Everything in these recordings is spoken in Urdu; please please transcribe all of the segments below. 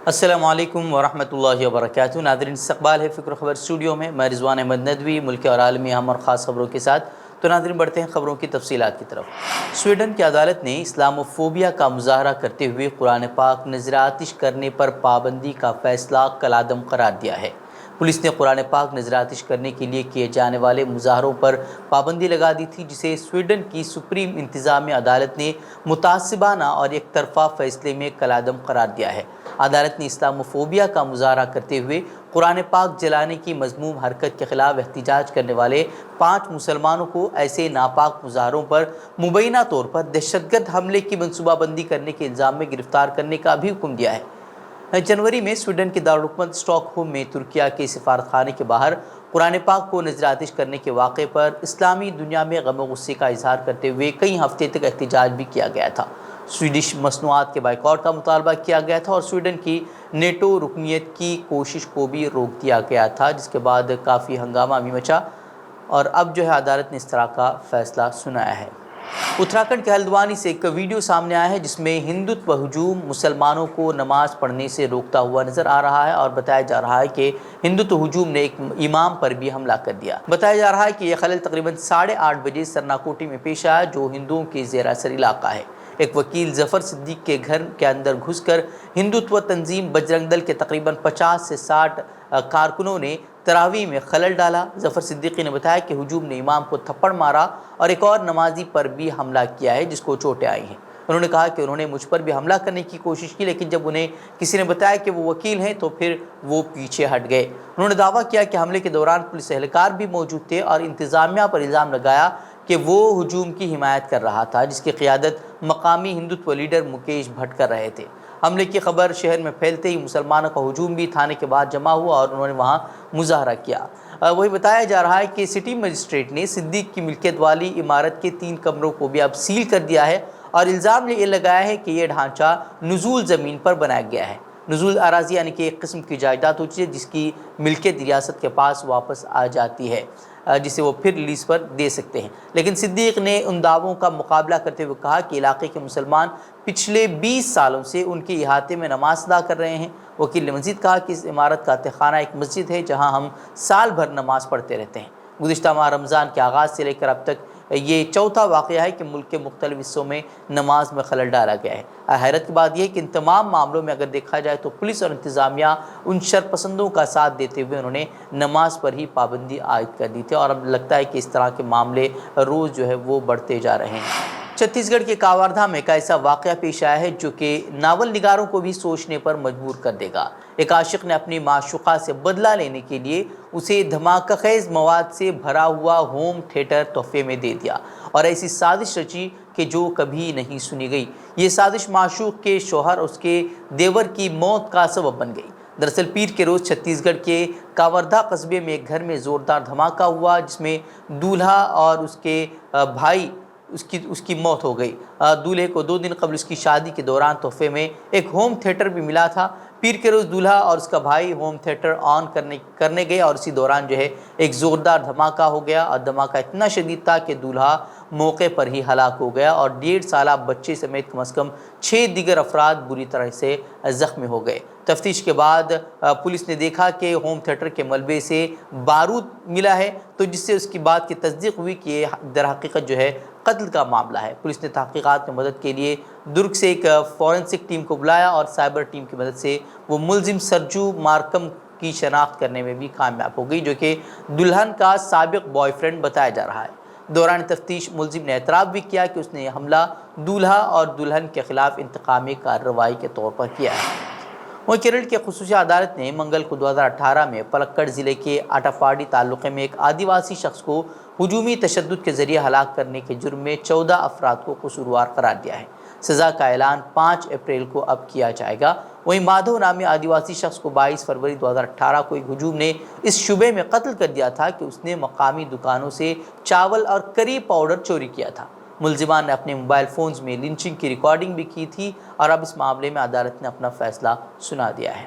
السلام علیکم ورحمۃ اللہ وبرکاتہ۔ ناظرین، استقبال ہے فکر خبر اسٹوڈیو میں، میں رضوان احمد ندوی ملکی اور عالمی اہم اور خاص خبروں کے ساتھ۔ تو ناظرین، بڑھتے ہیں خبروں کی تفصیلات کی طرف۔ سویڈن کی عدالت نے اسلام فوبیا کا مظاہرہ کرتے ہوئے قرآن پاک نذر آتش کرنے پر پابندی کا فیصلہ کالعدم قرار دیا ہے۔ پولیس نے قرآن پاک نذر آتش کرنے کے لیے کیے جانے والے مظاہروں پر پابندی لگا دی تھی، جسے سویڈن کی سپریم انتظامیہ عدالت نے متعصبانہ اور یک طرفہ فیصلے میں کالعدم قرار دیا ہے۔ عدالت نے اسلام فوبیا کا مظاہرہ کرتے ہوئے قرآن پاک جلانے کی مذموم حرکت کے خلاف احتجاج کرنے والے 5 مسلمانوں کو ایسے ناپاک مظاہروں پر مبینہ طور پر دہشت گرد حملے کی منصوبہ بندی کرنے کے الزام میں گرفتار کرنے کا بھی حکم دیا ہے۔ جنوری میں سویڈن کے دارالحکومت اسٹاک ہوم میں ترکیہ کے سفارت خانے کے باہر قرآن پاک کو نذر آتش کرنے کے واقعے پر اسلامی دنیا میں غم و غصے کا اظہار کرتے ہوئے کئی ہفتے تک احتجاج بھی کیا گیا تھا۔ سویڈش مصنوعات کے بائیکاٹ کا مطالبہ کیا گیا تھا اور سویڈن کی نیٹو رکنیت کی کوشش کو بھی روک دیا گیا تھا، جس کے بعد کافی ہنگامہ بھی مچا اور اب عدالت نے اس طرح کا فیصلہ سنایا ہے۔ اتراکھنڈ کے ہلدوانی سے ایک ویڈیو سامنے آیا ہے جس میں ہندوتو ہجوم مسلمانوں کو نماز پڑھنے سے روکتا ہوا نظر آ رہا ہے اور بتایا جا رہا ہے کہ ہندوتو ہجوم نے ایک امام پر بھی حملہ کر دیا۔ بتایا جا رہا ہے کہ یہ خلل تقریباً 8:30 بجے سرناکوٹی میں پیش آیا، جو ہندوؤں کے زیر اثر علاقہ ہے۔ ایک وکیل ظفر صدیق کے گھر کے اندر گھس کر ہندوتو تنظیم بجرنگ دل کے تقریباً 50 سے 60 کارکنوں نے تراویح میں خلل ڈالا۔ ظفر صدیقی نے بتایا کہ ہجوم نے امام کو تھپڑ مارا اور ایک اور نمازی پر بھی حملہ کیا ہے، جس کو چوٹیں آئی ہیں۔ انہوں نے کہا کہ انہوں نے مجھ پر بھی حملہ کرنے کی کوشش کی، لیکن جب انہیں کسی نے بتایا کہ وہ وکیل ہیں تو پھر وہ پیچھے ہٹ گئے۔ انہوں نے دعویٰ کیا کہ حملے کے دوران پولیس اہلکار بھی موجود تھے اور انتظامیہ پر الزام لگایا کہ وہ ہجوم کی حمایت کر رہا تھا، جس کی قیادت مقامی ہندوتو لیڈر مکیش بھٹ کر رہے تھے۔ حملے کی خبر شہر میں پھیلتے ہی مسلمانوں کا ہجوم بھی تھانے کے باہر جمع ہوا اور انہوں نے وہاں مظاہرہ کیا۔ وہی بتایا جا رہا ہے کہ سٹی مجسٹریٹ نے صدیق کی ملکیت والی عمارت کے 3 کمروں کو بھی اب سیل کر دیا ہے اور الزام یہ لگایا ہے کہ یہ ڈھانچہ نزول زمین پر بنایا گیا ہے۔ نزول اراضی یعنی کہ ایک قسم کی جائیداد ہوتی ہے جس کی ملکیت ریاست کے پاس واپس آ جاتی ہے، جسے وہ پھر لیز پر دے سکتے ہیں۔ لیکن صدیق نے ان دعووں کا مقابلہ کرتے ہوئے کہا کہ علاقے کے مسلمان پچھلے 20 سالوں سے ان کے احاطے میں نماز ادا کر رہے ہیں۔ وکیل نے مزید کہا کہ اس عمارت کا تہخانہ ایک مسجد ہے جہاں ہم سال بھر نماز پڑھتے رہتے ہیں۔ گزشتہ ماہ رمضان کے آغاز سے لے کر اب تک یہ چوتھا واقعہ ہے کہ ملک کے مختلف حصوں میں نماز میں خلل ڈالا گیا ہے۔ حیرت کی بات یہ ہے کہ ان تمام معاملوں میں اگر دیکھا جائے تو پولیس اور انتظامیہ ان شرپسندوں کا ساتھ دیتے ہوئے انہوں نے نماز پر ہی پابندی عائد کر دی تھی اور اب لگتا ہے کہ اس طرح کے معاملے روز وہ بڑھتے جا رہے ہیں۔ چھتیس گڑھ کے کاوردھا میں ایک ایسا واقعہ پیش آیا ہے جو کہ ناول نگاروں کو بھی سوچنے پر مجبور کر دے گا۔ ایک عاشق نے اپنی معشوقہ سے بدلہ لینے کے لیے اسے دھماکہ خیز مواد سے بھرا ہوا ہوم تھیٹر تحفے میں دے دیا اور ایسی سازش رچی کہ جو کبھی نہیں سنی گئی۔ یہ سازش معشوق کے شوہر اور اس کے دیور کی موت کا سبب بن گئی۔ دراصل پیر کے روز چھتیس گڑھ کے کاوردھا قصبے میں ایک گھر میں زوردار دھماکہ ہوا جس میں دولہا اور اس کے بھائی اس کی موت ہو گئی۔ دولہے کو 2 دن قبل اس کی شادی کے دوران تحفے میں ایک ہوم تھیٹر بھی ملا تھا۔ پیر کے روز دولہا اور اس کا بھائی ہوم تھیٹر آن کرنے گئے اور اسی دوران ایک زوردار دھماکہ ہو گیا اور دھماکہ اتنا شدید تھا کہ دولہا موقع پر ہی ہلاک ہو گیا اور 1.5 سالہ بچے سمیت کم از کم 6 دیگر افراد بری طرح سے زخمی ہو گئے۔ تفتیش کے بعد پولیس نے دیکھا کہ ہوم تھیٹر کے ملبے سے بارود ملا ہے، تو جس سے اس کی بات کی تصدیق ہوئی کہ یہ در حقیقت قتل کا معاملہ ہے۔ پولیس نے تحقیقات میں مدد کے لیے درگ سے ایک فورنسک ٹیم کو بلایا اور سائبر ٹیم کی مدد سے وہ ملزم سرجو مارکم کی شناخت کرنے میں بھی کامیاب ہو گئی، جو کہ دلہن کا سابق بوائے فرینڈ بتایا جا رہا ہے۔ دوران تفتیش ملزم نے اعتراف بھی کیا کہ اس نے یہ حملہ دولہا اور دلہن کے خلاف انتقامی کارروائی کے طور پر کیا ہے۔ وہیں کیرل کی خصوصی عدالت نے منگل کو 2018 میں پلکڑ ضلع کے اٹاپاڈی تعلقے میں ایک آدیواسی شخص کو ہجومی تشدد کے ذریعے ہلاک کرنے کے جرم میں 14 افراد کو قصوروار قرار دیا ہے۔ سزا کا اعلان 5 اپریل کو اب کیا جائے گا۔ وہیں مادھو نامی آدیواسی شخص کو 22 فروری 2018 کو ایک ہجوم نے اس شبے میں قتل کر دیا تھا کہ اس نے مقامی دکانوں سے چاول اور کری پاؤڈر چوری کیا تھا۔ ملزمان نے اپنے موبائل فونز میں لنچنگ کی ریکارڈنگ بھی کی تھی اور اب اس معاملے میں عدالت نے اپنا فیصلہ سنا دیا ہے۔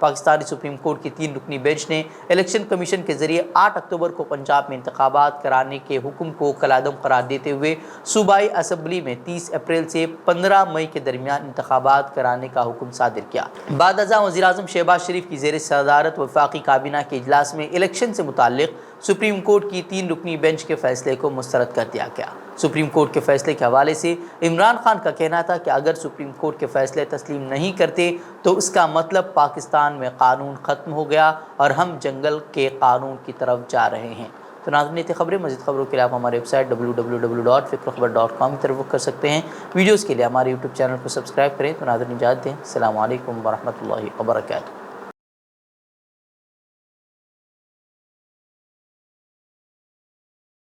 پاکستانی سپریم کورٹ کی 3 رکنی بینچ نے الیکشن کمیشن کے ذریعے 8 اکتوبر کو پنجاب میں انتخابات کرانے کے حکم کو کالعدم قرار دیتے ہوئے صوبائی اسمبلی میں 30 اپریل سے 15 مئی کے درمیان انتخابات کرانے کا حکم صادر کیا۔ بعد ازاں وزیر اعظم شہباز شریف کی زیر صدارت وفاقی کابینہ کے اجلاس میں الیکشن سے متعلق سپریم کورٹ کی 3 رکنی بینچ کے فیصلے کو مسترد کر دیا گیا۔ سپریم کورٹ کے فیصلے کے حوالے سے عمران خان کا کہنا تھا کہ اگر سپریم کورٹ کے فیصلے تسلیم نہیں کرتے تو اس کا مطلب پاکستان میں قانون ختم ہو گیا اور ہم جنگل کے قانون کی طرف جا رہے ہیں۔ تو ناظرین، یہ خبریں، مزید خبروں کے لیے آپ ہمارے ویب سائٹ www.fikrkhabar.com کی طرف رخ کر سکتے ہیں۔ ویڈیوز کے لیے ہمارے یوٹیوب چینل کو سبسکرائب کریں۔ تو ناظرین، اجازت دیں۔ السلام علیکم ورحمۃ اللہ وبرکاتہ۔